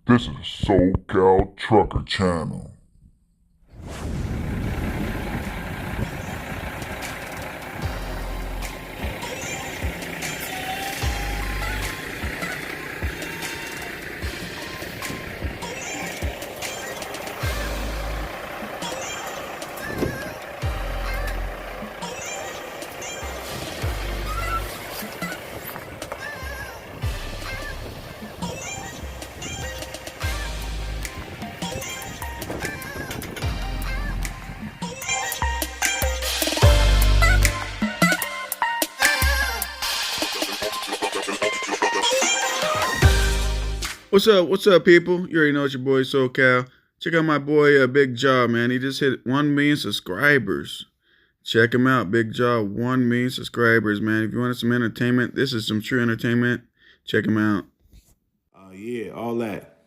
This is SocaLTrucker channel. What's up, people? You already know it's your boy SoCal. Check out my boy Big Jaw, man. He just hit 1 million subscribers. Check him out, Big Jaw. 1 million subscribers, man. If you wanted some entertainment, this is some true entertainment. Check him out. Yeah, all that.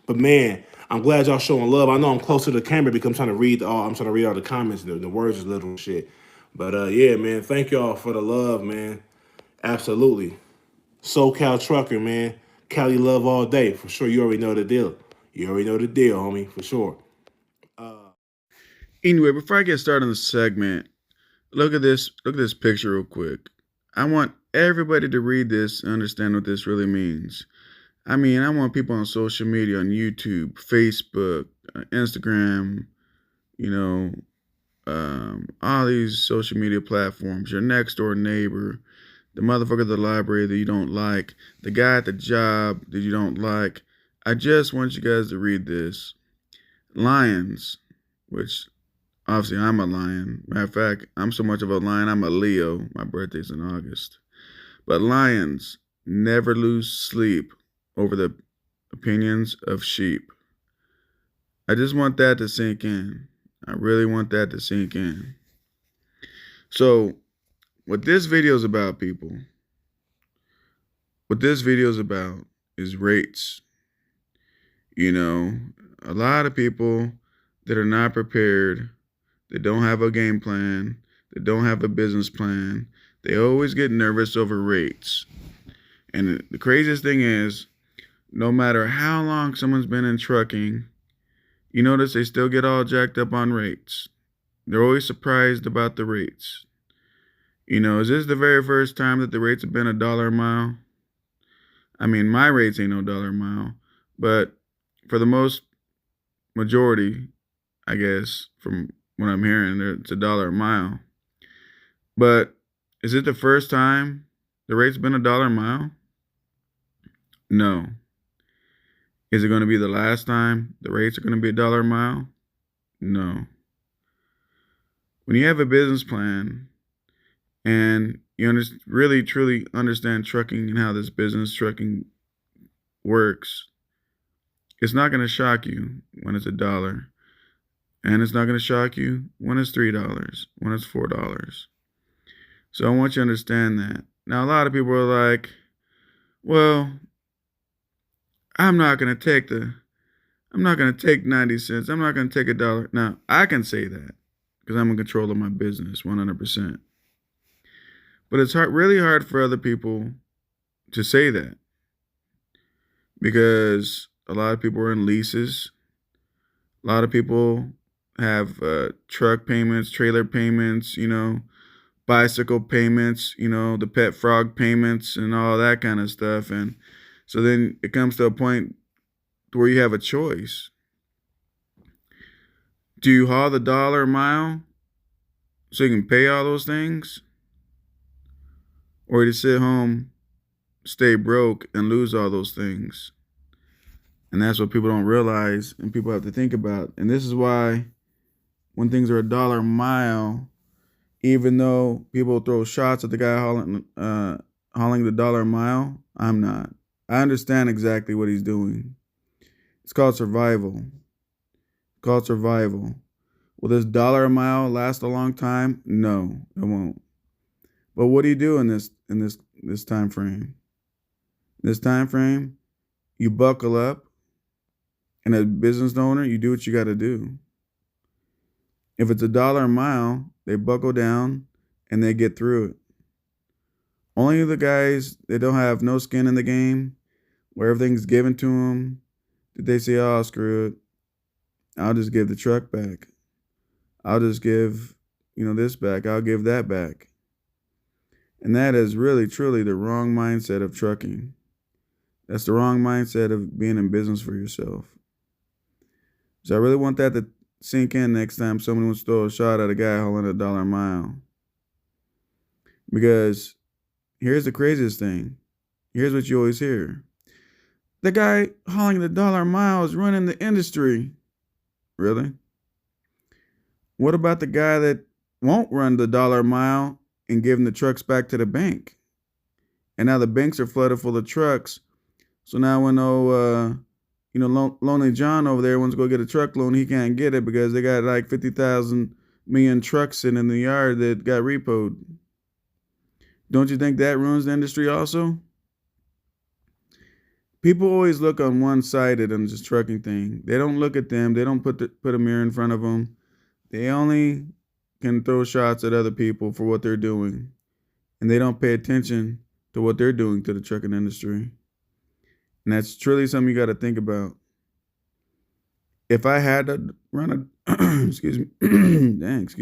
But man, I'm glad y'all showing love. I know I'm close to the camera because I'm trying to read all the comments. The words is little shit. But yeah, man, thank y'all for the love, man. Absolutely. SoCal Trucker, man. Cali love all day. For sure. You already know the deal. You already know the deal, homie, for sure. Anyway, before I get started on the segment, look at this picture real quick. I want everybody to read this and understand what this really means. I mean, I want people on social media, on YouTube, Facebook, Instagram, all these social media platforms, your next door neighbor, the motherfucker at the library that you don't like, the guy at the job that you don't like. I just want you guys to read this. Lions, which obviously I'm a lion. Matter of fact, I'm so much of a lion, I'm a Leo. My birthday's in August. But lions never lose sleep over the opinions of sheep. I just want that to sink in. I really want that to sink in. So, what this video is about, people, what this video is about is rates. A lot of people that are not prepared, they don't have a game plan, they don't have a business plan, they always get nervous over rates. And the craziest thing is, no matter how long someone's been in trucking, you notice they still get all jacked up on rates. They're always surprised about the rates. Is this the very first time that the rates have been $1 a mile? I mean, my rates ain't no dollar a mile, but for the most majority, I guess, from what I'm hearing, it's $1 a mile. But is it the first time the rate's been $1 a mile? No. Is it going to be the last time the rates are going to be $1 a mile? No. When you have a business plan and you really truly understand trucking and how this business trucking works, it's not going to shock you when it's $1. And it's not going to shock you when it's $3, when it's $4. So I want you to understand that. Now, a lot of people are like, well, I'm not going to take 90 cents. I'm not going to take $1. Now, I can say that because I'm in control of my business 100%. But it's really hard for other people to say that because a lot of people are in leases. A lot of people have truck payments, trailer payments, bicycle payments, the pet frog payments and all that kind of stuff. And so then it comes to a point where you have a choice. Do you haul the $1 a mile so you can pay all those things? Or to sit home, stay broke, and lose all those things? And that's what people don't realize and people have to think about. And this is why when things are $1 a mile, even though people throw shots at the guy hauling the $1 a mile, I'm not. I understand exactly what he's doing. It's called survival. Will this $1 a mile last a long time? No, it won't. But what do you do in this time frame? This time frame, you buckle up, and as a business owner, you do what you got to do. If it's $1 a mile, they buckle down and they get through it. Only the guys that don't have no skin in the game, where everything's given to them, Did they say, oh, screw it, I'll just give the truck back. I'll just give, this back. I'll give that back. And that is really, truly the wrong mindset of trucking. That's the wrong mindset of being in business for yourself. So I really want that to sink in next time someone wants to throw a shot at a guy hauling $1 a mile. Because here's the craziest thing. Here's what you always hear. The guy hauling the $1 a mile is running the industry. Really? What about the guy that won't run the $1 a mile and giving the trucks back to the bank? And now the banks are flooded full of trucks. So now when Lonely John over there wants to go get a truck loan, he can't get it because they got like 50,000 million trucks sitting in the yard that got repoed. Don't you think that ruins the industry also? People always look on one-sided on this trucking thing. They don't look at them. They don't put a mirror in front of them. They only can throw shots at other people for what they're doing. And they don't pay attention to what they're doing to the trucking industry. And that's truly something you got to think about. If I had to run excuse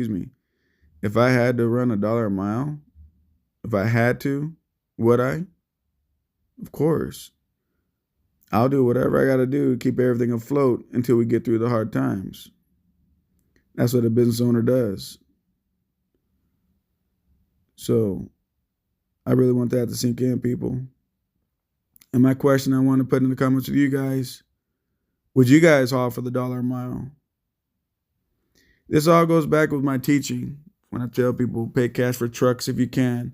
me. If I had to run $1 a mile, if I had to, would I? Of course. I'll do whatever I got to do to keep everything afloat until we get through the hard times. That's what a business owner does. So I really want that to sink in, people. And my question I want to put in the comments with you guys, would you guys haul for the $1 a mile? This all goes back with my teaching. When I tell people pay cash for trucks if you can.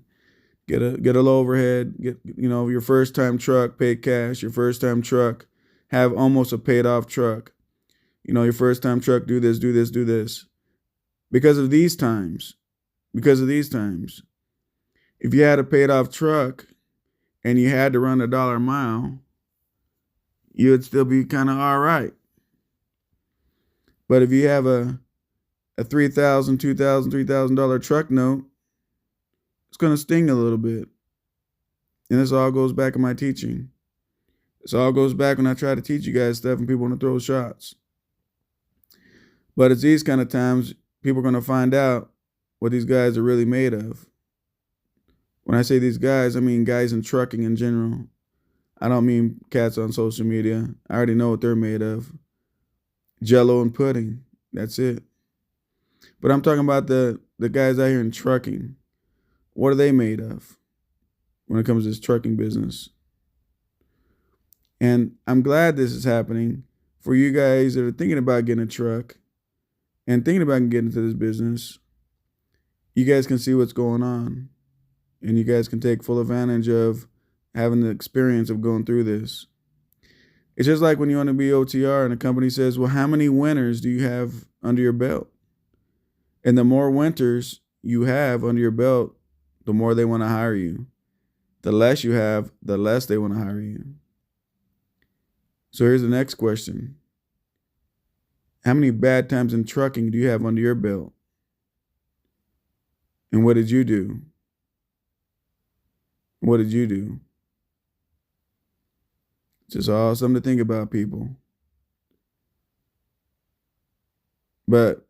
Get a low overhead, get your first time truck, pay cash, your first time truck, have almost a paid off truck. Your first time truck, do this. Because of these times. If you had a paid off truck and you had to run $1 a mile, you would still be kind of all right. But if you have a $3,000, $2,000, $3,000 truck note, it's going to sting a little bit. And this all goes back in my teaching. This all goes back when I try to teach you guys stuff and people want to throw shots. But it's these kind of times people are going to find out what these guys are really made of. When I say these guys, I mean guys in trucking in general. I don't mean cats on social media. I already know what they're made of. Jello and pudding. That's it. But I'm talking about the guys out here in trucking. What are they made of when it comes to this trucking business? And I'm glad this is happening for you guys that are thinking about getting a truck and thinking about getting into this business. You guys can see what's going on. And you guys can take full advantage of having the experience of going through this. It's just like when you want to be OTR and a company says, well, how many winters do you have under your belt? And the more winters you have under your belt, the more they want to hire you. The less you have, the less they want to hire you. So here's the next question. How many bad times in trucking do you have under your belt? And what did you do? What did you do? It's just all something to think about, people. But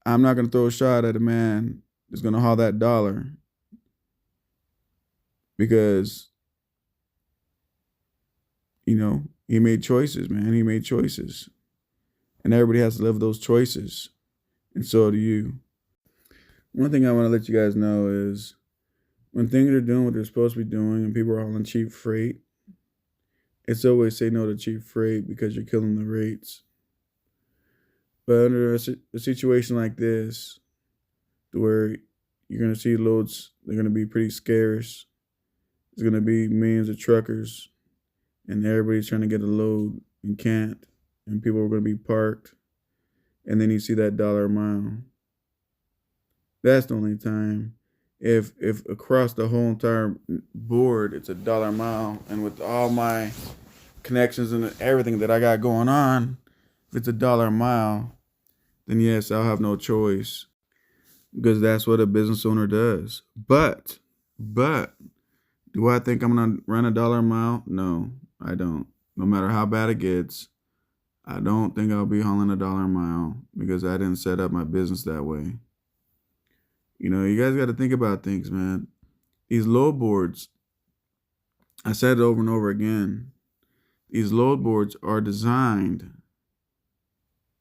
I'm not going to throw a shot at a man that's going to haul that dollar. Because, he made choices, man. He made choices. And everybody has to live those choices. And so do you. One thing I want to let you guys know is when things are doing what they're supposed to be doing and people are hauling cheap freight, it's always say no to cheap freight because you're killing the rates. But under a situation like this, where you're going to see loads, they're going to be pretty scarce. There's going to be millions of truckers, and everybody's trying to get a load and can't, and people are going to be parked. And then you see that $1 a mile. That's the only time. If across the whole entire board it's $1 a mile, and with all my connections and everything that I got going on, if it's $1 a mile, then yes, I'll have no choice, because that's what a business owner does. But do I think I'm gonna run $1 a mile? No, I don't. No matter how bad it gets, I don't think I'll be hauling $1 a mile because I didn't set up my business that way. You know, you guys got to think about things, man. These load boards, I said it over and over again, these load boards are designed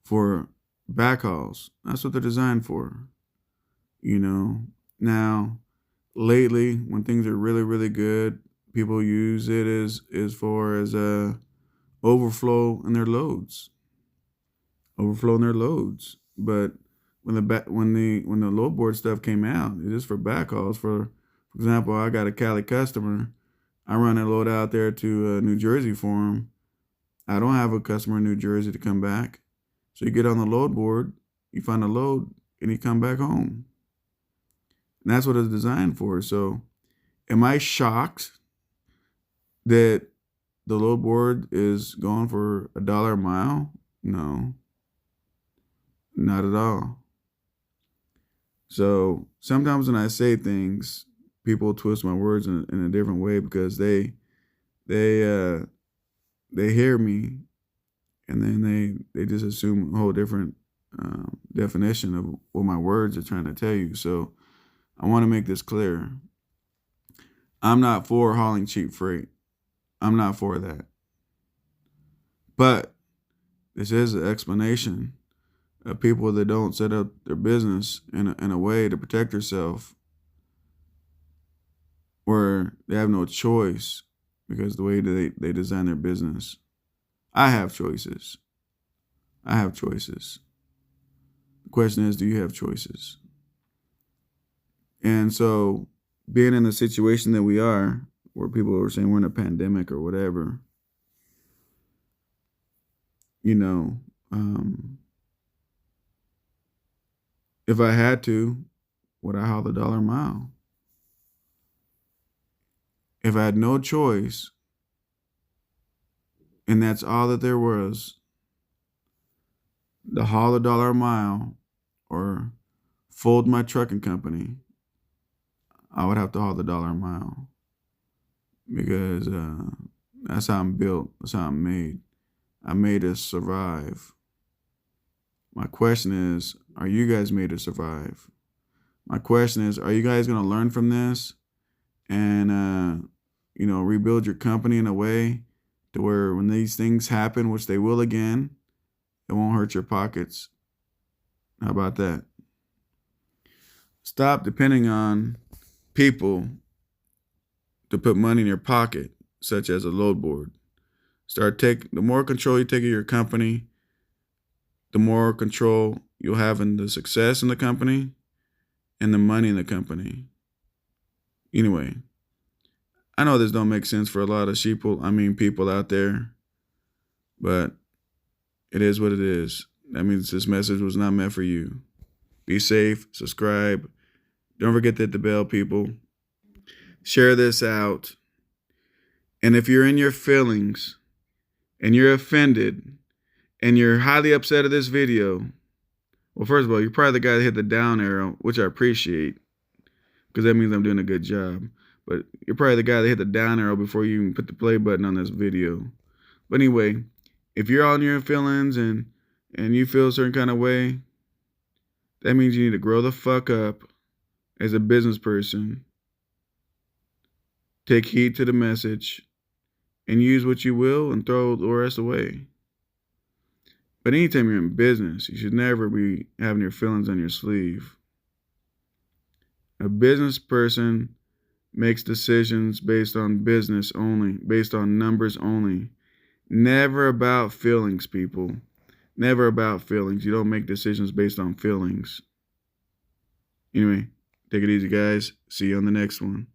for backhauls. That's what they're designed for. You know, now, lately, when things are really, really good, people use it as a overflow in their loads. But when the load board stuff came out, it is for backhauls. For example, I got a Cali customer. I run a load out there to New Jersey for him. I don't have a customer in New Jersey to come back. So you get on the load board, you find a load, and you come back home. And that's what it's designed for. So am I shocked that the load board is going for $1 a mile? No, not at all. So sometimes when I say things, people twist my words in a different way because they hear me and then they just assume a whole different definition of what my words are trying to tell you. So I want to make this clear. I'm not for hauling cheap freight. I'm not for that. But this is an explanation of people that don't set up their business in a way to protect themselves, where they have no choice because the way that they design their business. I have choices. The question is, do you have choices? And so being in the situation that we are, where people are saying we're in a pandemic or whatever, you know, if I had to, would I haul $1 a mile? If I had no choice, and that's all that there was, to haul $1 a mile or fold my trucking company, I would have to haul $1 a mile because that's how I'm built. That's how I'm made. I'm made to survive. My question is, are you guys made to survive? My question is, are you guys going to learn from this and, rebuild your company in a way to where when these things happen, which they will again, it won't hurt your pockets? How about that? Stop depending on people to put money in your pocket, such as a load board. The more control you take of your company, the more control you'll have in the success in the company and the money in the company. Anyway, I know this don't make sense for a lot of people out there, but it is what it is. That means this message was not meant for you. Be safe, subscribe. Don't forget to hit the bell, people. Share this out. And if you're in your feelings and you're offended and you're highly upset at this video, well, first of all, you're probably the guy that hit the down arrow, which I appreciate because that means I'm doing a good job. But you're probably the guy that hit the down arrow before you even put the play button on this video. But anyway, if you're on your feelings and you feel a certain kind of way, that means you need to grow the fuck up as a business person. Take heed to the message and use what you will and throw the rest away. But anytime you're in business, you should never be having your feelings on your sleeve. A business person makes decisions based on business only, based on numbers only. Never about feelings, people. Never about feelings. You don't make decisions based on feelings. Anyway, take it easy, guys. See you on the next one.